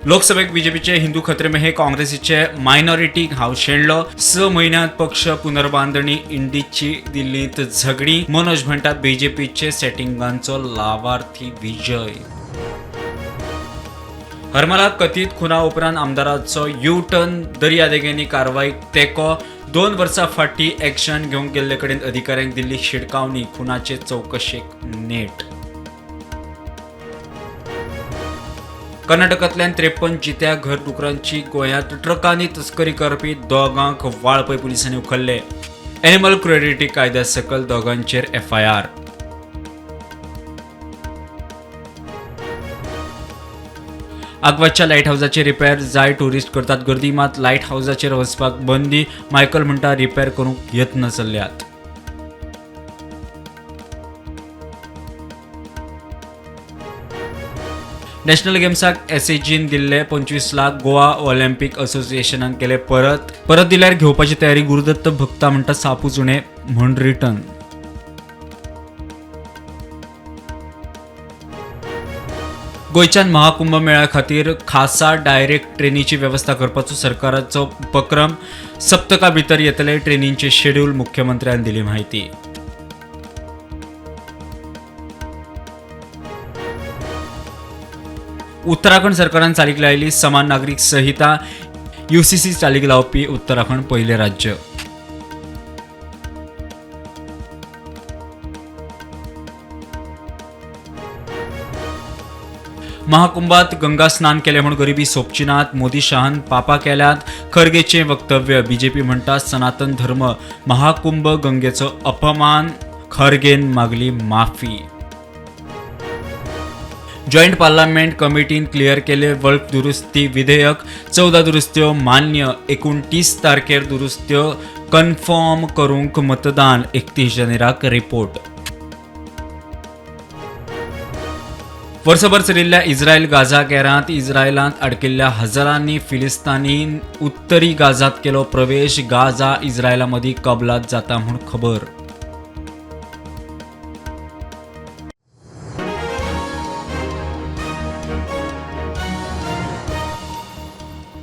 लोकसभेक बीजेपीचे हिंदू खत्रे में हे काँग्रेसीचे मायनॉरिटी हाव शेणलो 6 महिन्यात पक्ष पुनर्बांधणी इंडीची दिल्लीत झगडी मनोज म्हणतात बीजेपीचे सेटिंगांचो लाभार्थी विजय हरमलात कथित खुना उपरांत आमदाराचो यू टर्न दर्यादेगेंनी कारवाईक तेको 2 वर्सां फाटीं एक्शन घेवंक गेल्ले कडेन अधिकाऱ्यांक दिल्ली शिडकावणी खुनाचे चौकशेक नेट कर्नाटकांतल्यान 53 जित्या घरडुकरांची गोंयांत ट्रकांनी तस्करी करपी दोगांक वाळपय पुलिसांनी उखल्ले एनिमल क्रुएलिटी कायद्या सकल दोगांचेर FIR आग्वादच्या लायट हाऊसाचे रिपेअर जाय टुरिस्ट करतात गर्दी मात लायट हाऊसाचेर वचपाक बंदी मायकल म्हणटा रिपेअर करूंक यत्न चल्ल्यात नॅशनल गेम्साक SAGन दिल्ले 25 लाख गोवा ऑलिंपिक असोसिएशनान केले परत दिल्यार घेवपाची तयारी गुरुदत्त भक्ता म्हणटा सापूच उणे म्हण रिटर्न गोयच्यान महाकुंभ मेळ्या खातीर खासा डायरेक्ट ट्रेनीची व्यवस्था करपाचो सरकाराचो उपक्रम सप्तका भितर येतले ट्रेनींचे शेड्यूल मुख्यमंत्र्यान दिली माहिती उत्तराखंड सरकारान चालीक लायली समान नागरिक संहिता UCC चालीक लावपी उत्तराखंड पहिले राज्य महाकुंभात गंगा स्नान केले म्हणून गरिबी सोपची नात मोदी शहान पापा केल्यात खरगेचे वक्तव्य बीजेपी म्हणटा सनातन धर्म महाकुंभ गंगेचो अपमान खरगेन मागली माफी जॉइंट पार्लमेंट कमिटीन क्लियर केले वल्फ दुरुस्ती विधेयक 14 दुरुस्त्यो मान्य 29 तारखेर दुरुस्त्यो कन्फर्म करूंक मतदान 31 जानेराक रिपोर्ट वर्सभर चलिल्ल्या इस्रायल गाझा केरांत इस्रायलांत अडकिल्ल्या हजारांनी फिलिस्तानीन उत्तरी गाझात केलो प्रवेश गाझा इस्रायला मदीं कबलात जाता म्हूण खबर